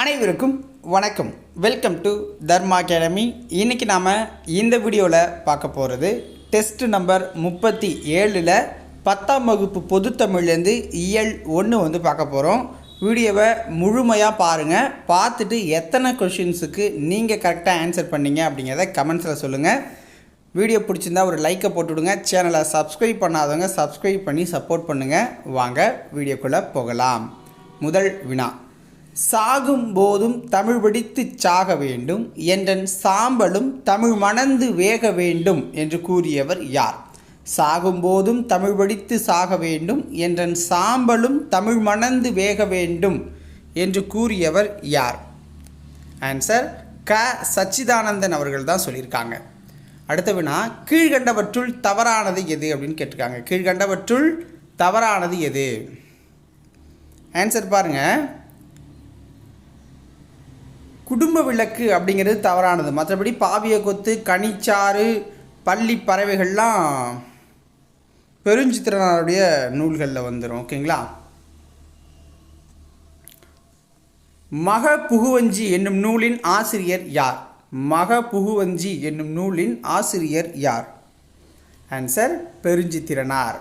அனைவருக்கும் வணக்கம். Welcome to Dharma academy. இன்றைக்கி நாம் இந்த வீடியோவில் பார்க்க போகிறது டெஸ்ட் நம்பர் 37ல் 10ஆம் வகுப்பு பொதுத்தமிழ்லேருந்து இயல் 1 பார்க்க போகிறோம். வீடியோவை முழுமையாக பாருங்கள். பார்த்துட்டு எத்தனை கொஷின்ஸுக்கு நீங்கள் கரெக்டாக ஆன்சர் பண்ணீங்க அப்படிங்கிறத கமெண்ட்ஸில் சொல்லுங்கள். வீடியோ பிடிச்சிருந்தா ஒரு லைக்கை போட்டுவிடுங்க. சேனலை சப்ஸ்கிரைப் பண்ணாதவங்க சப்ஸ்கிரைப் பண்ணி சப்போர்ட் பண்ணுங்கள். வாங்க வீடியோக்குள்ளே போகலாம். முதல் வினா: சாகும் போதும் தமிழ் படித்து சாக வேண்டும் என்றன் சாம்பலும் தமிழ் மணந்து வேக வேண்டும் என்று கூறியவர் யார்? சாகும் போதும் தமிழ் படித்து சாக வேண்டும் என்றன் சாம்பலும் தமிழ் மணந்து வேக வேண்டும் என்று கூறியவர் யார்? ஆன்சர் க. சச்சிதானந்தன் அவர்கள் தான் சொல்லியிருக்காங்க. அடுத்த வினா: கீழ்கண்டவற்றுள் தவறானது எது அப்படின்னு கேட்டிருக்காங்க. கீழ்கண்டவற்றுள் தவறானது எது? ஆன்சர் பாருங்கள். குடும்ப விளக்கு அப்படிங்கிறது தவறானது. மற்றபடி பாவிய கொத்து, கனிச்சாறு, பள்ளி பறவைகள்லாம் பெருஞ்சித்திரனாருடைய நூல்களில் வந்துடும். ஓகேங்களா? மக புகுவஞ்சி என்னும் நூலின் ஆசிரியர் யார்? மக புகுவஞ்சி என்னும் நூலின் ஆசிரியர் யார்? ஆன்சர் பெருஞ்சித்திரனார்.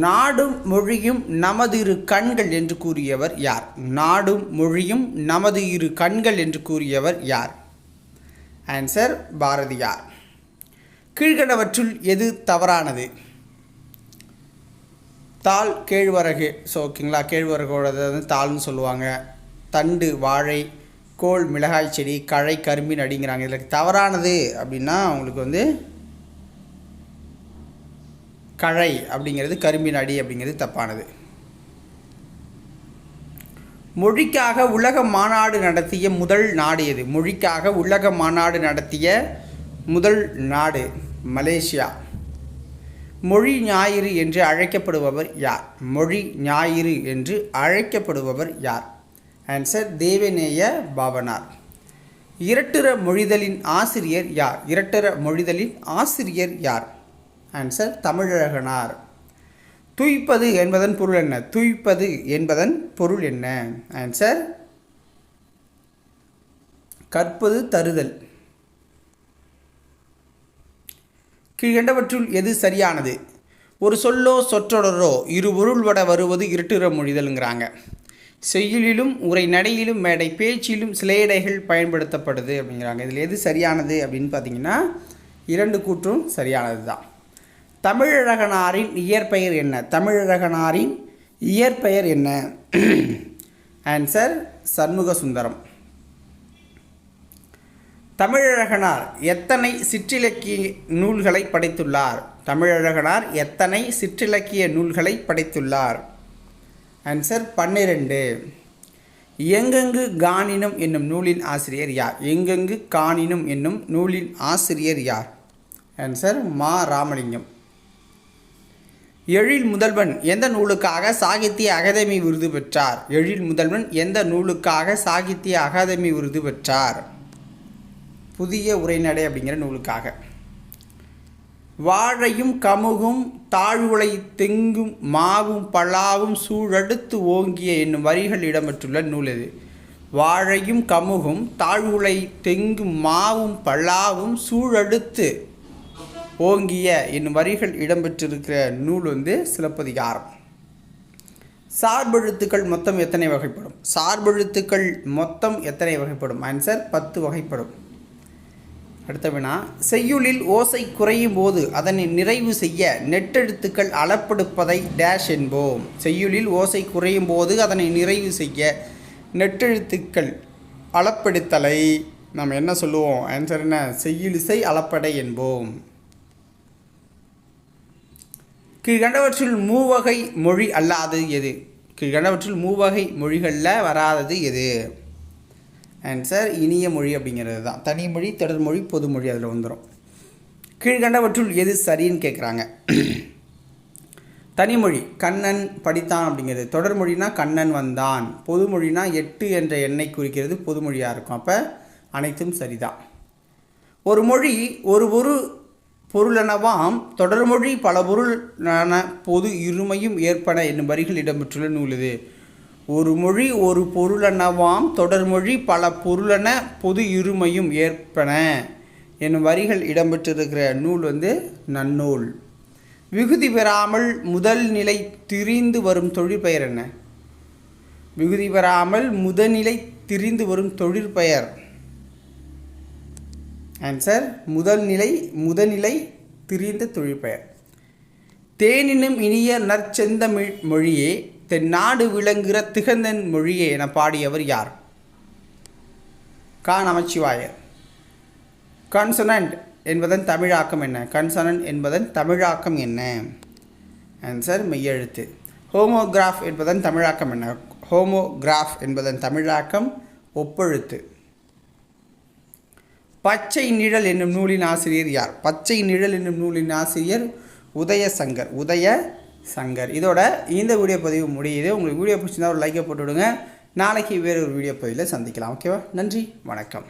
நாடும் மொழியும் நமது இரு கண்கள் என்று கூறியவர் யார்? நாடும் மொழியும் நமது இரு கண்கள் என்று கூறியவர் யார்? ஆன்சர் பாரதியார். கீழ்கண்டவற்றுள் எது தவறானது? தாள் கேழ்வரகு. ஓகேங்களா? கேழ்வரகோட தாள்னு சொல்லுவாங்க. தண்டு வாழை, கோல் மிளகாய் செடி, களை கரும்பின் அடிங்கிறாங்க. இதில் தவறானது அப்படின்னா உங்களுக்கு கழை அப்படிங்கிறது, கரும்பின் அடி அப்படிங்கிறது தப்பானது. மொழிக்காக உலக மாநாடு நடத்திய முதல் நாடு எது? மொழிக்காக உலக மாநாடு நடத்திய முதல் நாடு மலேசியா. மொழி ஞாயிறு என்று அழைக்கப்படுபவர் யார்? மொழி ஞாயிறு என்று அழைக்கப்படுபவர் யார்? ஆன்சர் தேவநேய பாவனார். இரட்டுற மொழிதலின் ஆசிரியர் யார்? இரட்டுற மொழிதலின் ஆசிரியர் யார்? ஆன்சர் தமிழழகனார். துய்ப்பது என்பதன் பொருள் என்ன? துய்ப்பது என்பதன் பொருள் என்ன? ஆன்சர் கற்பது தருதல். கீழ்கண்டவற்றுள் எது சரியானது? ஒரு சொல்லோ சொற்றொடரோ இரு பொருள்பட வருவது இருட்டுற மொழிதல்ங்கிறாங்க. செய்யுளிலும் உரை நடையிலும் மேடை பேச்சிலும் சிலேடைகள் பயன்படுத்தப்படுது அப்படிங்கிறாங்க. இதில் எது சரியானது அப்படின்னு பார்த்தீங்கன்னா இரண்டு கூற்றும் சரியானது தான். தமிழழகனாரின் இயற்பெயர் என்ன? தமிழழகனாரின் இயற்பெயர் என்ன? ஆன்சர் சண்முக சுந்தரம். தமிழழகனார் எத்தனை சிற்றிலக்கிய நூல்களை படைத்துள்ளார்? தமிழழகனார் எத்தனை சிற்றிலக்கிய நூல்களை படைத்துள்ளார்? ஆன்சர் 12. எங்கெங்கு காணினும் என்னும் நூலின் ஆசிரியர் யார்? எங்கெங்கு காணினும் என்னும் நூலின் ஆசிரியர் யார்? ஆன்சர் மா. ராமலிங்கம். எழில் முதல்வன் எந்த நூலுக்காக சாகித்ய அகாதமி விருது பெற்றார்? எழில் முதல்வன் எந்த நூலுக்காக சாகித்ய அகாதமி விருது பெற்றார்? புதிய உரைநடை அப்படிங்கிற நூலுக்காக. வாழையும் கமுகும் தாழ்வுளை தெங்கும் மாவும் பலாவும் சூழடுத்து ஓங்கிய என்னும் வரிகள் இடம்பெற்றுள்ள நூல் எது? வாழையும் கமுகும் தாழ்வுளை தெங்கும் மாவும் பலாவும் சூழடுத்து ஓங்கிய என்னும் வரிகள் இடம்பெற்றிருக்கிற நூல் சிலப்பதிகாரம். சார்பெழுத்துக்கள் மொத்தம் எத்தனை வகைப்படும்? சார்பெழுத்துக்கள் மொத்தம் எத்தனை வகைப்படும்? ஆன்சர் 10 வகைப்படும். அடுத்த வினா: செய்யுளில் ஓசை குறையும் போது அதனை நிறைவு செய்ய நெட்டெழுத்துக்கள் அளப்படுப்பதை டேஷ் என்போம். செய்யுளில் ஓசை குறையும் போது அதனை நிறைவு செய்ய நெட்டெழுத்துக்கள் அளப்பெடுத்தலை நாம் என்ன சொல்லுவோம்? ஆன்சர் என்ன? செய்யுளிசை அளப்படை என்போம். கீழ்கண்டவற்றுள் மூவகை மொழி அல்லாதது எது? கீழ்கண்டவற்றுள் மூவகை மொழிகளில் வராதது எது? ஆன்சர் இனிய மொழி அப்படிங்கிறது தான். தனிமொழி, தொடர்மொழி, பொதுமொழி அதில் வந்துடும். கீழ்கண்டவற்றுள் எது சரின்னு கேட்குறாங்க. தனிமொழி கண்ணன் படித்தான் அப்படிங்கிறது. தொடர்மொழினா கண்ணன் வந்தான். பொதுமொழினா 8 என்ற எண்ணை குறிக்கிறது பொதுமொழியாக இருக்கும். அப்போ அனைத்தும் சரிதான். ஒரு மொழி ஒரு பொருளெனவாம் தொடர்மொழி பல பொருளான பொது இருமையும் ஏற்பன என்னும் வரிகள் இடம்பெற்றுள்ள நூல் இது. ஒரு மொழி ஒரு பொருளெனவாம் தொடர்மொழி பல பொருளென பொது இருமையும் ஏற்பன என்னும் வரிகள் இடம்பெற்றிருக்கிற நூல் நன்னூல். விகுதி பெறாமல் முதல் நிலை திரிந்து வரும் தொழிற்பெயர் என்ன? விகுதி பெறாமல் முதல்நிலை திரிந்து வரும் தொழிற்பெயர். ஆன்சர் முதல்நிலை திரிந்த தொழிற்பெயர். தேனினும் இனிய நற்செந்தமிழ் மொழியே தென்னாடு விளங்குகிற திகழ்ந்தன் மொழியே என பாடியவர் யார்? கா. நமச்சிவாயர். கான்சனன்ட் என்பதன் தமிழாக்கம் என்ன? கான்சனன்ட் என்பதன் தமிழாக்கம் என்ன? ஆன்சர் மெய்யெழுத்து. ஹோமோகிராஃப் என்பதன் தமிழாக்கம் என்ன? ஹோமோகிராஃப் என்பதன் தமிழாக்கம் ஒப்பெழுத்து. பச்சை நிழல் என்னும் நூலின் ஆசிரியர் யார்? பச்சை நிழல் என்னும் நூலின் ஆசிரியர் உதயசங்கர். இதோட இந்த வீடியோ பதிவு முடியுது. உங்களுக்கு வீடியோ பிடிச்சிருந்தா ஒரு லைக்கை போட்டு விடுங்க. நாளைக்கு வேறு ஒரு வீடியோ பதிவில் சந்திக்கலாம். ஓகேவா? நன்றி, வணக்கம்.